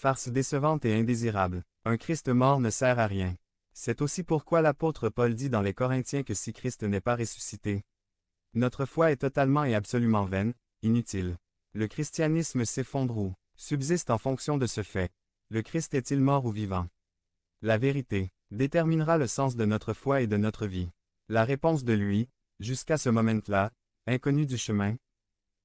Farce décevante et indésirable. Un Christ mort ne sert à rien. C'est aussi pourquoi l'apôtre Paul dit dans les Corinthiens que si Christ n'est pas ressuscité, notre foi est totalement et absolument vaine, inutile. Le christianisme s'effondre ou subsiste en fonction de ce fait. Le Christ est-il mort ou vivant? La vérité déterminera le sens de notre foi et de notre vie. La réponse de lui, jusqu'à ce moment-là, inconnu du chemin,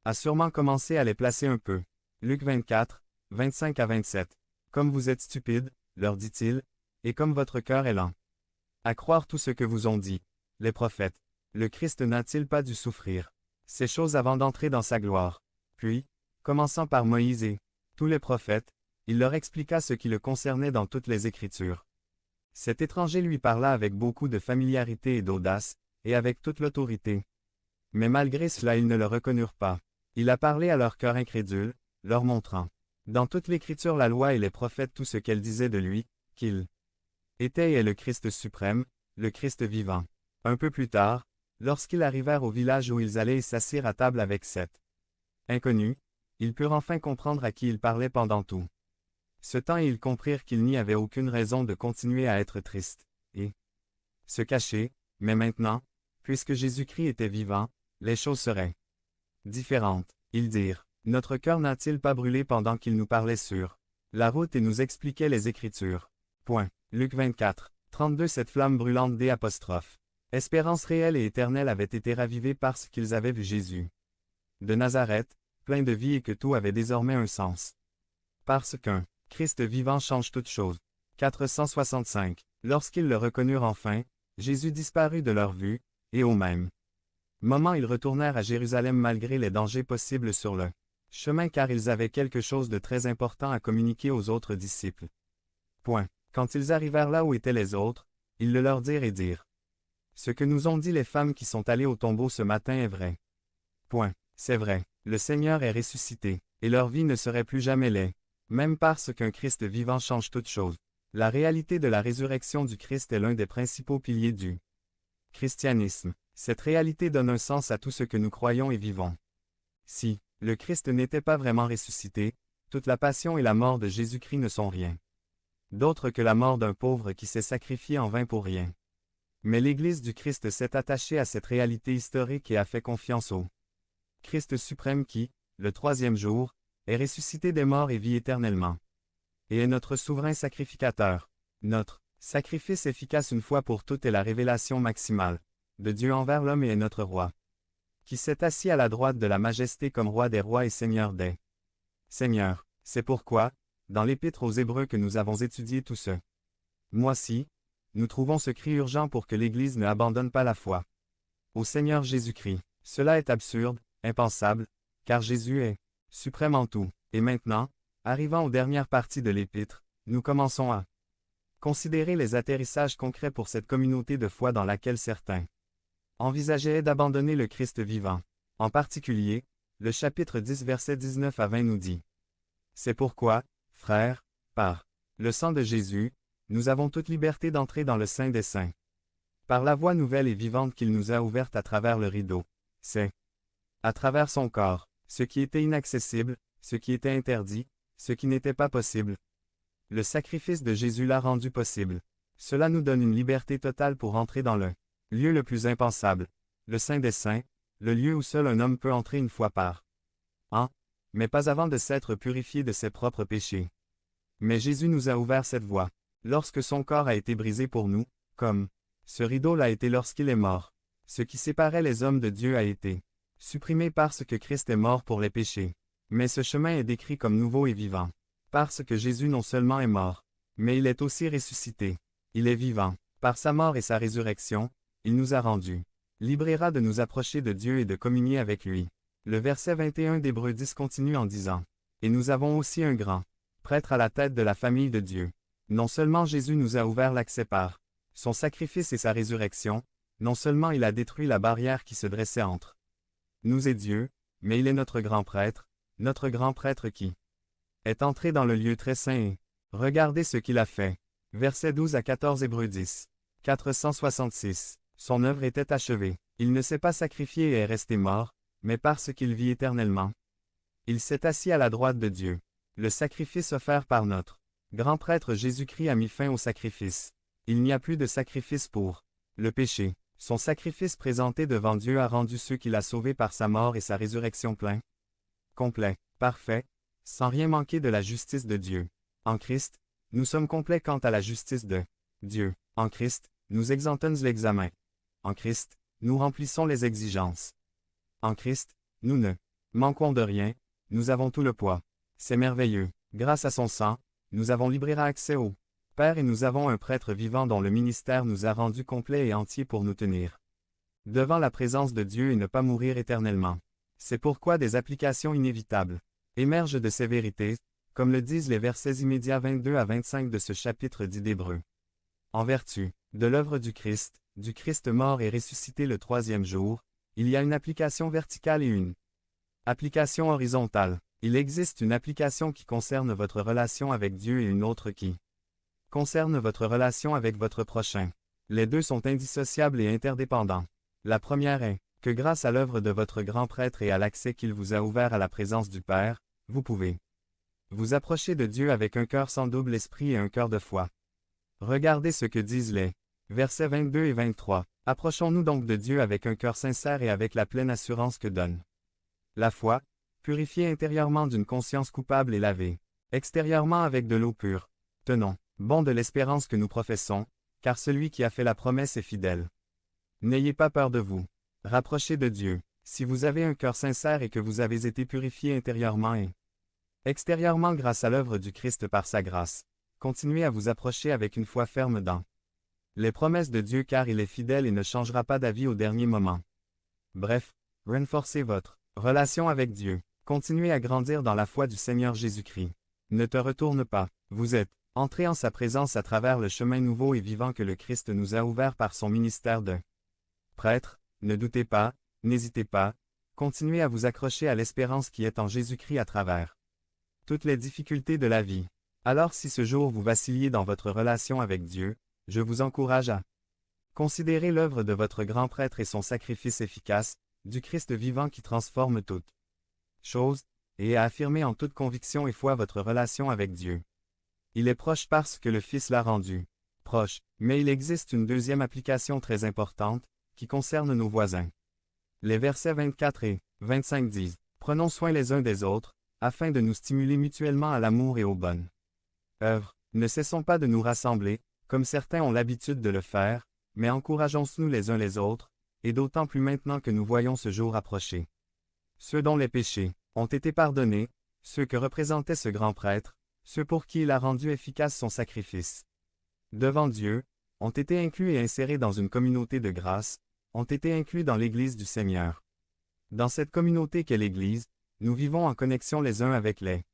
a sûrement commencé à les placer un peu. Luc 24, 25 à 27. Comme vous êtes stupides, leur dit-il, et comme votre cœur est lent à croire tout ce que vous ont dit les prophètes. Le Christ n'a-t-il pas dû souffrir ces choses avant d'entrer dans sa gloire? Puis, commençant par Moïse et tous les prophètes, il leur expliqua ce qui le concernait dans toutes les Écritures. Cet étranger lui parla avec beaucoup de familiarité et d'audace, et avec toute l'autorité. Mais malgré cela ils ne le reconnurent pas. Il a parlé à leur cœur incrédule, leur montrant, dans toute l'Écriture la loi et les prophètes tout ce qu'elle disait de lui, qu'il était et est le Christ suprême, le Christ vivant. Un peu plus tard, lorsqu'ils arrivèrent au village où ils allaient et s'assirent à table avec sept inconnus, ils purent enfin comprendre à qui il parlait pendant tout ce temps et ils comprirent qu'il n'y avait aucune raison de continuer à être tristes, et se cacher, mais maintenant, puisque Jésus-Christ était vivant, les choses seraient différentes. Ils dirent, notre cœur n'a-t-il pas brûlé pendant qu'il nous parlait sur la route et nous expliquait les Écritures. Point. Luc 24, 32 Cette flamme brûlante d'. Espérance réelle et éternelle avait été ravivée parce qu'ils avaient vu Jésus de Nazareth, plein de vie et que tout avait désormais un sens. Parce qu'un Christ vivant change toutes choses. 465. Lorsqu'ils le reconnurent enfin, Jésus disparut de leur vue, et au même moment ils retournèrent à Jérusalem malgré les dangers possibles sur le chemin car ils avaient quelque chose de très important à communiquer aux autres disciples. Point. Quand ils arrivèrent là où étaient les autres, ils le leur dirent et dirent. Ce que nous ont dit les femmes qui sont allées au tombeau ce matin est vrai. Point. C'est vrai, le Seigneur est ressuscité, et leur vie ne serait plus jamais laide. Même parce qu'un Christ vivant change toutes choses. La réalité de la résurrection du Christ est l'un des principaux piliers du christianisme. Cette réalité donne un sens à tout ce que nous croyons et vivons. Si le Christ n'était pas vraiment ressuscité, toute la passion et la mort de Jésus-Christ ne sont rien d'autre que la mort d'un pauvre qui s'est sacrifié en vain pour rien. Mais l'Église du Christ s'est attachée à cette réalité historique et a fait confiance au Christ suprême qui, le troisième jour, est ressuscité des morts et vit éternellement. Et est notre souverain sacrificateur. Notre sacrifice efficace une fois pour toutes est la révélation maximale de Dieu envers l'homme et est notre roi, qui s'est assis à la droite de la majesté comme roi des rois et seigneur des seigneurs. C'est pourquoi, dans l'Épître aux Hébreux que nous avons étudié tout ce mois-ci, nous trouvons ce cri urgent pour que l'Église ne abandonne pas la foi au Seigneur Jésus-Christ. Cela est absurde, impensable, car Jésus est suprême en tout. Et maintenant, arrivant aux dernières parties de l'Épître, nous commençons à considérer les atterrissages concrets pour cette communauté de foi dans laquelle certains envisageaient d'abandonner le Christ vivant. En particulier, le chapitre 10 versets 19 à 20 nous dit. C'est pourquoi, frères, par le sang de Jésus, nous avons toute liberté d'entrer dans le Saint des Saints. Par la voie nouvelle et vivante qu'il nous a ouverte à travers le rideau. C'est à travers son corps, ce qui était inaccessible, ce qui était interdit, ce qui n'était pas possible. Le sacrifice de Jésus l'a rendu possible. Cela nous donne une liberté totale pour entrer dans le lieu le plus impensable, le Saint des Saints, le lieu où seul un homme peut entrer une fois par an, mais pas avant de s'être purifié de ses propres péchés. Mais Jésus nous a ouvert cette voie, lorsque son corps a été brisé pour nous, comme ce rideau l'a été lorsqu'il est mort. Ce qui séparait les hommes de Dieu a été supprimé parce que Christ est mort pour les péchés. Mais ce chemin est décrit comme nouveau et vivant, parce que Jésus non seulement est mort, mais il est aussi ressuscité. Il est vivant. Par sa mort et sa résurrection, il nous a rendus libres de nous approcher de Dieu et de communier avec lui. Le verset 21 d'Hébreux 10 continue en disant. Et nous avons aussi un grand prêtre à la tête de la famille de Dieu. Non seulement Jésus nous a ouvert l'accès par son sacrifice et sa résurrection, non seulement il a détruit la barrière qui se dressait entre nous et Dieu, mais il est notre grand prêtre qui est entré dans le lieu très saint et regardez ce qu'il a fait. Versets 12 à 14 Hébreux 10. 466. Son œuvre était achevée. Il ne s'est pas sacrifié et est resté mort, mais parce qu'il vit éternellement. Il s'est assis à la droite de Dieu. Le sacrifice offert par notre grand prêtre Jésus-Christ a mis fin au sacrifice. Il n'y a plus de sacrifice pour le péché. Son sacrifice présenté devant Dieu a rendu ceux qu'il a sauvés par sa mort et sa résurrection plein, complet, parfait, sans rien manquer de la justice de Dieu. En Christ, nous sommes complets quant à la justice de Dieu. En Christ, nous exemptons l'examen. En Christ, nous remplissons les exigences. En Christ, nous ne manquons de rien, nous avons tout le poids. C'est merveilleux. Grâce à son sang, nous avons libre accès au Père et nous avons un prêtre vivant dont le ministère nous a rendus complets et entiers pour nous tenir devant la présence de Dieu et ne pas mourir éternellement. C'est pourquoi des applications inévitables émergent de ces vérités, comme le disent les versets immédiats 22 à 25 de ce chapitre dit d'Hébreux. En vertu de l'œuvre du Christ mort et ressuscité le troisième jour, il y a une application verticale et une application horizontale. Il existe une application qui concerne votre relation avec Dieu et une autre qui concerne votre relation avec votre prochain. Les deux sont indissociables et interdépendants. La première est que grâce à l'œuvre de votre grand prêtre et à l'accès qu'il vous a ouvert à la présence du Père, vous pouvez vous approcher de Dieu avec un cœur sans double esprit et un cœur de foi. Regardez ce que disent les versets 22 et 23. Approchons-nous donc de Dieu avec un cœur sincère et avec la pleine assurance que donne la foi, purifiée intérieurement d'une conscience coupable et lavée extérieurement avec de l'eau pure. Tenons bon de l'espérance que nous professons, car celui qui a fait la promesse est fidèle. N'ayez pas peur de vous. Rapprochez de Dieu. Si vous avez un cœur sincère et que vous avez été purifié intérieurement et extérieurement grâce à l'œuvre du Christ par sa grâce, continuez à vous approcher avec une foi ferme dans les promesses de Dieu car il est fidèle et ne changera pas d'avis au dernier moment. Bref, renforcez votre relation avec Dieu. Continuez à grandir dans la foi du Seigneur Jésus-Christ. Ne te retourne pas. Vous êtes entré en sa présence à travers le chemin nouveau et vivant que le Christ nous a ouvert par son ministère de prêtre. Ne doutez pas, n'hésitez pas, continuez à vous accrocher à l'espérance qui est en Jésus-Christ à travers toutes les difficultés de la vie. Alors si ce jour vous vacilliez dans votre relation avec Dieu, je vous encourage à considérer l'œuvre de votre grand prêtre et son sacrifice efficace, du Christ vivant qui transforme toutes choses, et à affirmer en toute conviction et foi votre relation avec Dieu. Il est proche parce que le Fils l'a rendu proche, mais il existe une deuxième application très importante, qui concerne nos voisins. Les versets 24 et 25 disent « Prenons soin les uns des autres, afin de nous stimuler mutuellement à l'amour et aux bonnes œuvres. Ne cessons pas de nous rassembler, comme certains ont l'habitude de le faire, mais encourageons-nous les uns les autres, et d'autant plus maintenant que nous voyons ce jour approcher. Ceux dont les péchés ont été pardonnés, ceux que représentait ce grand prêtre, ceux pour qui il a rendu efficace son sacrifice devant Dieu, ont été inclus et insérés dans une communauté de grâce, ont été inclus dans l'Église du Seigneur. Dans cette communauté qu'est l'Église, nous vivons en connexion les uns avec les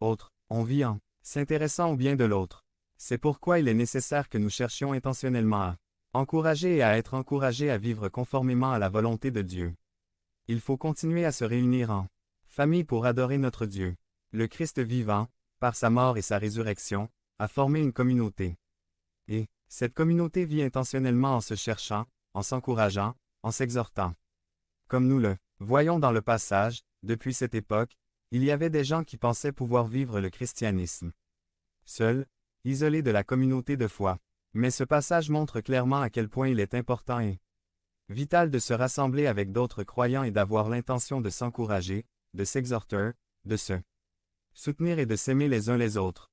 autres, on vit en s'intéressant au bien de l'autre. C'est pourquoi il est nécessaire que nous cherchions intentionnellement à encourager et à être encouragés à vivre conformément à la volonté de Dieu. Il faut continuer à se réunir en famille pour adorer notre Dieu. Le Christ vivant, par sa mort et sa résurrection, a formé une communauté. Et cette communauté vit intentionnellement en se cherchant, en s'encourageant, en s'exhortant. Comme nous le voyons dans le passage, depuis cette époque, il y avait des gens qui pensaient pouvoir vivre le christianisme seuls, isolés de la communauté de foi. Mais ce passage montre clairement à quel point il est important et vital de se rassembler avec d'autres croyants et d'avoir l'intention de s'encourager, de s'exhorter, de se soutenir et de s'aimer les uns les autres.